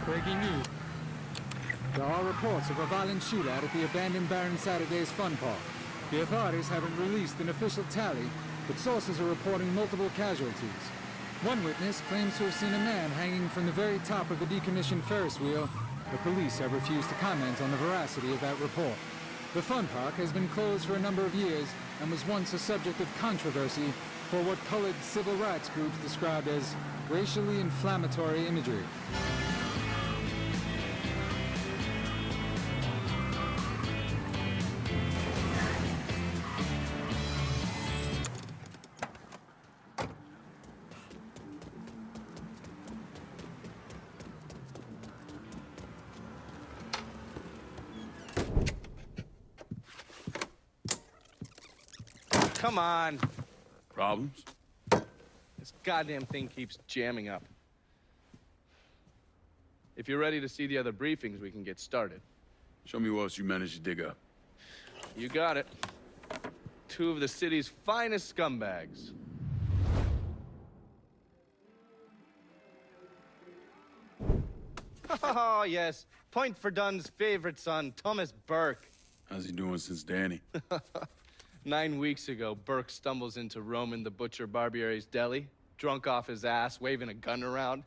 Breaking news. There are reports of a violent shootout at the abandoned Baron Saturday's fun park. The authorities haven't released an official tally, but sources are reporting multiple casualties. One witness claims to have seen a man hanging from the very top of the decommissioned Ferris wheel, but police have refused to comment on the veracity of that report. The fun park has been closed for a number of years and was once a subject of controversy for what colored civil rights groups described as racially inflammatory imagery. Come on. Problems? This goddamn thing keeps jamming up. If you're ready to see the other briefings, we can get started. Show me what else you managed to dig up. You got it. Two of the city's finest scumbags. Oh, yes. Point for Dunn's favorite son, Thomas Burke. How's he doing since Danny? 9 weeks ago, Burke stumbles into Roman the Butcher Barbiere's deli, drunk off his ass, waving a gun around.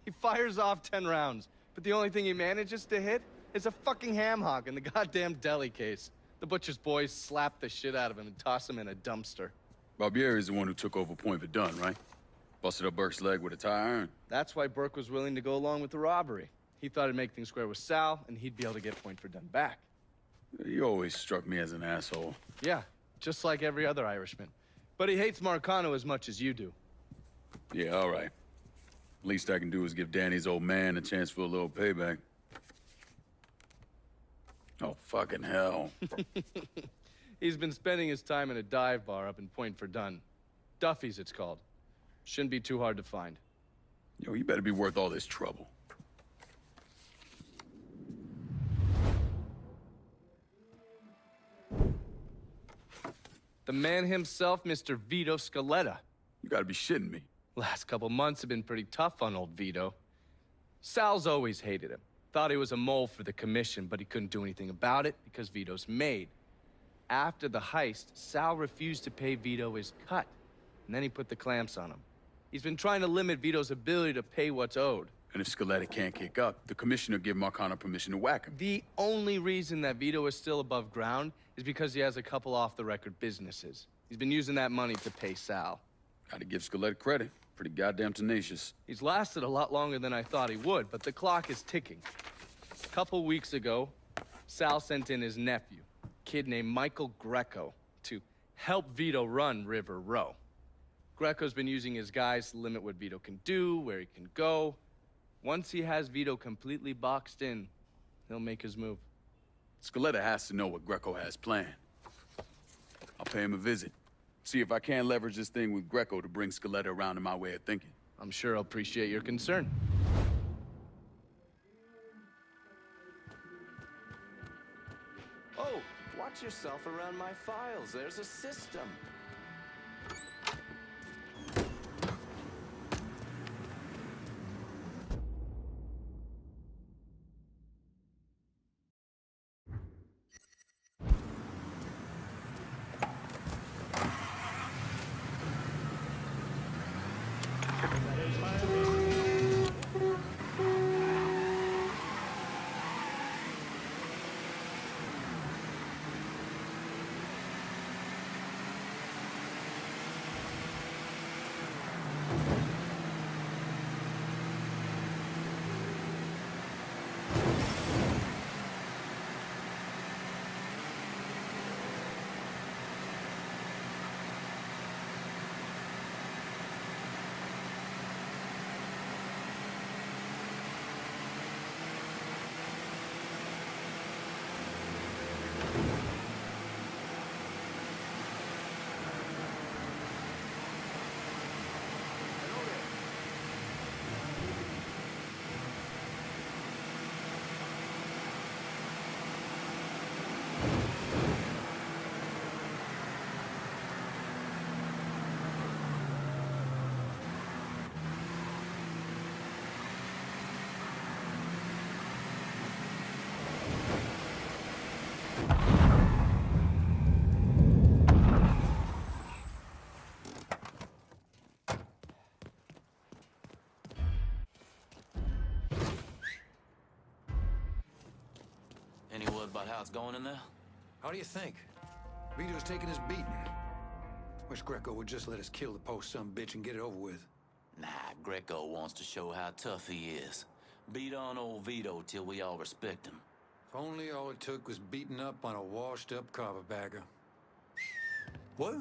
He fires off 10 rounds, but the only thing he manages to hit is a fucking ham hock in the goddamn deli case. The Butcher's boys slap the shit out of him and toss him in a dumpster. Barbieri is the one who took over Point Verdun, right? Busted up Burke's leg with a tire iron. That's why Burke was willing to go along with the robbery. He thought it'd make things square with Sal, and he'd be able to get Point Verdun back. You always struck me as an asshole. Yeah, just like every other Irishman. But he hates Marcano as much as you do. Yeah, all right. Least I can do is give Danny's old man a chance for a little payback. Oh, fucking hell. He's been spending his time in a dive bar up in Point Verdun. Duffy's, it's called. Shouldn't be too hard to find. Yo, you better be worth all this trouble. The man himself, Mr. Vito Scaletta. You gotta be shitting me. Last couple months have been pretty tough on old Vito. Sal's always hated him. Thought he was a mole for the commission, but he couldn't do anything about it because Vito's made. After the heist, Sal refused to pay Vito his cut, and then he put the clamps on him. He's been trying to limit Vito's ability to pay what's owed. And if Scaletta can't kick up, the commissioner give Marcano permission to whack him. The only reason that Vito is still above ground is because he has a couple off-the-record businesses. He's been using that money to pay Sal. Gotta give Scaletta credit. Pretty goddamn tenacious. He's lasted a lot longer than I thought he would, but the clock is ticking. A couple weeks ago, Sal sent in his nephew, a kid named Michael Greco, to help Vito run River Row. Greco's been using his guys to limit what Vito can do, where he can go. Once he has Vito completely boxed in, he'll make his move. Scaletta has to know what Greco has planned. I'll pay him a visit. See if I can't leverage this thing with Greco to bring Scaletta around to my way of thinking. I'm sure he'll appreciate your concern. Oh, watch yourself around my files. There's a system. word about how it's going in there? How do you think? Vito's taking his beating. Wish Greco would just let us kill the post-some bitch and get it over with. Nah, Greco wants to show how tough he is. Beat on old Vito till we all respect him. If only all it took was beating up on a washed-up carpetbagger. What?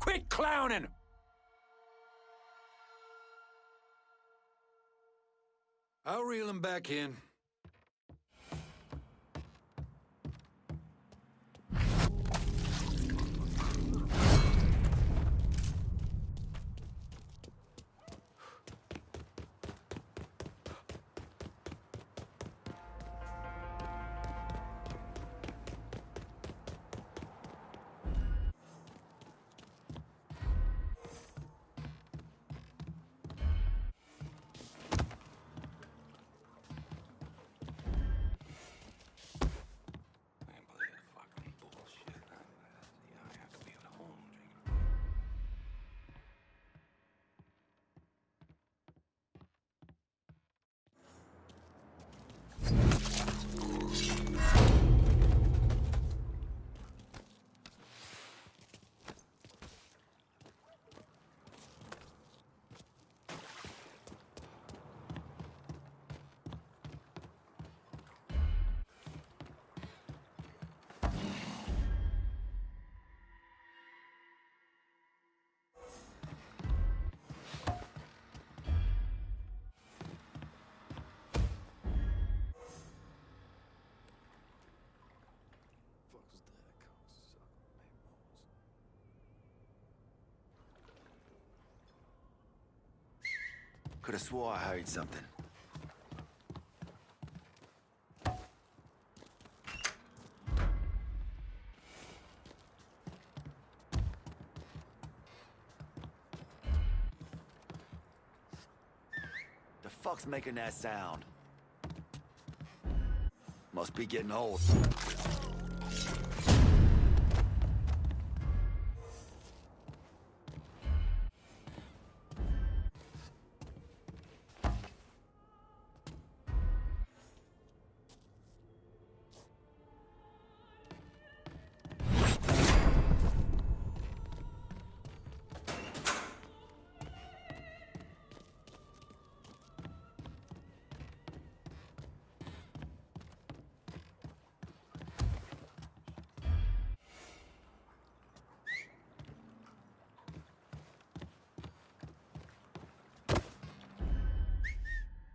Quit clowning! I'll reel him back in. Could have swore I heard something. The fuck's making that sound? Must be getting old.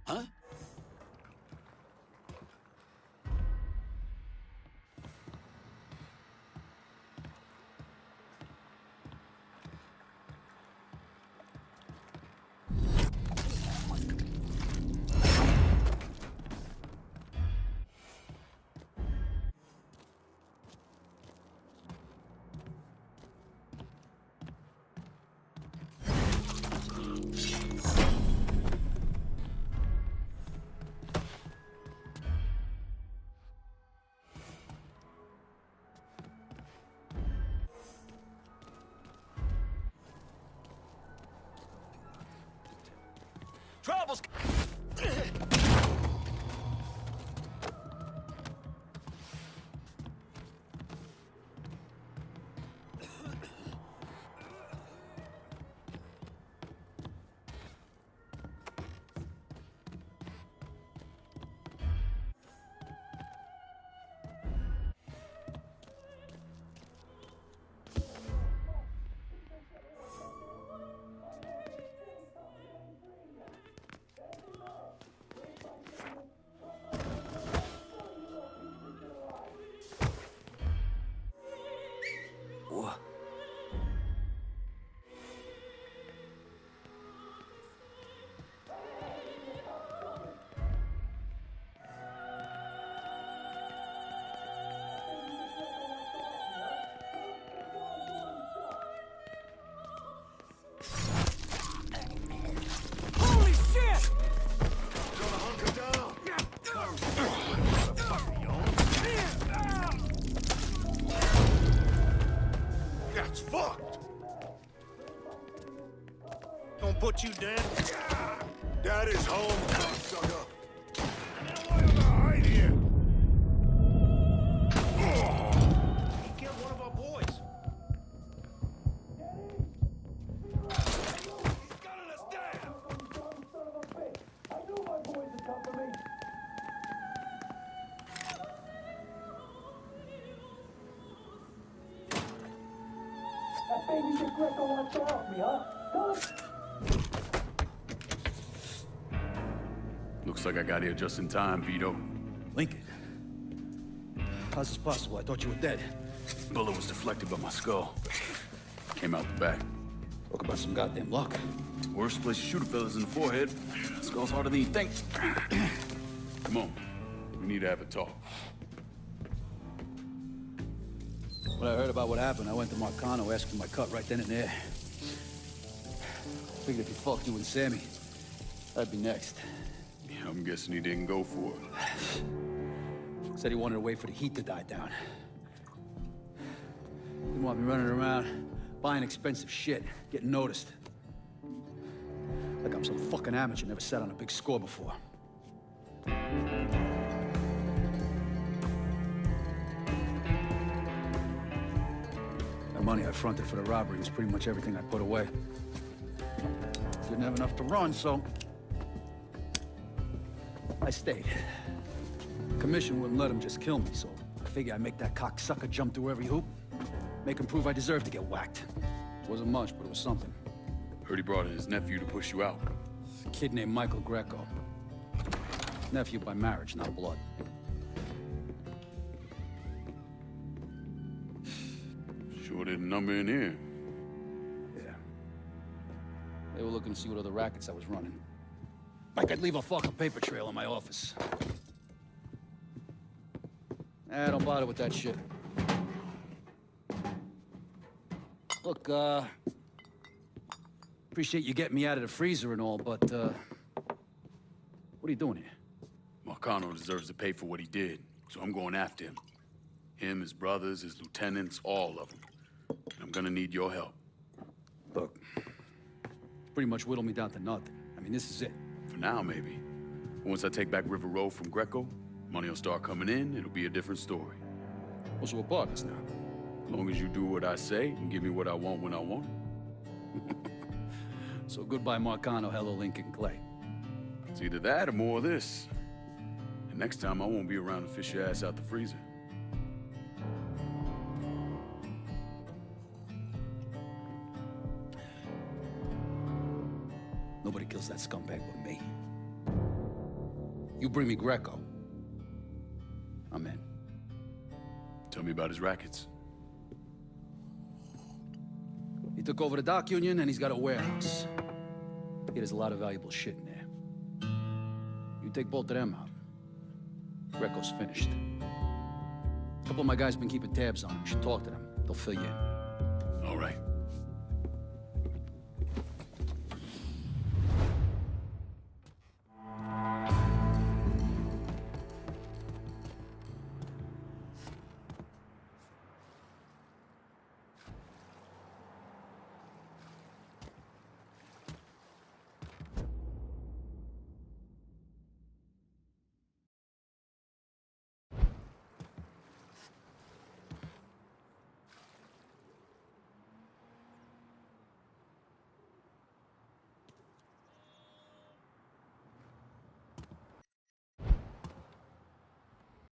Huh? Trouble's... It's fucked. Gonna put you down? Daddy's home, cocksucker. Why am I hide here? He killed one of our boys. He's gunning us down. I knew my boys would come for me. That baby shit Greco wants to off me, huh? Tell him. Looks like I got here just in time, Vito. Lincoln. How's this possible? I thought you were dead. Bullet was deflected by my skull. Came out the back. Talk about some goddamn luck. Worst place to shoot a fella's in the forehead. Skull's harder than you think. Come on. We need to have a talk. When I heard about what happened, I went to Marcano, asked for my cut right then and there. Figured if he fucked you and Sammy, I'd be next. Yeah, I'm guessing he didn't go for it. Said he wanted to wait for the heat to die down. Didn't want me running around, buying expensive shit, getting noticed. Like I'm some fucking amateur, never sat on a big score before. The money I fronted for the robbery was pretty much everything I put away. Didn't have enough to run, so I stayed. Commission wouldn't let him just kill me, so I figured I'd make that cocksucker jump through every hoop. Make him prove I deserve to get whacked. Wasn't much, but it was something. Heard he brought in his nephew to push you out. A kid named Michael Greco. Nephew by marriage, not blood. Sure didn't number in here. Yeah. They were looking to see what other rackets I was running. Like I'd leave a fucking paper trail in my office. Don't bother with that shit. Look, appreciate you getting me out of the freezer and all, but, what are you doing here? Marcano deserves to pay for what he did, so I'm going after him. Him, his brothers, his lieutenants, all of them. I'm gonna need your help. Look, pretty much whittled me down to nothing. I mean, this is it. For now, maybe. Once I take back River Road from Greco, money will start coming in, it'll be a different story. Also, we're partners now. As long as you do what I say and give me what I want when I want it. So goodbye, Marcano, hello, Lincoln Clay. It's either that or more of this. And next time, I won't be around to fish your ass out the freezer. Nobody kills that scumbag but me. You bring me Greco, I'm in. Tell me about his rackets. He took over the dock union and he's got a warehouse. He has a lot of valuable shit in there. You take both of them out, Greco's finished. A couple of my guys been keeping tabs on him. You should talk to them. They'll fill you in. All right.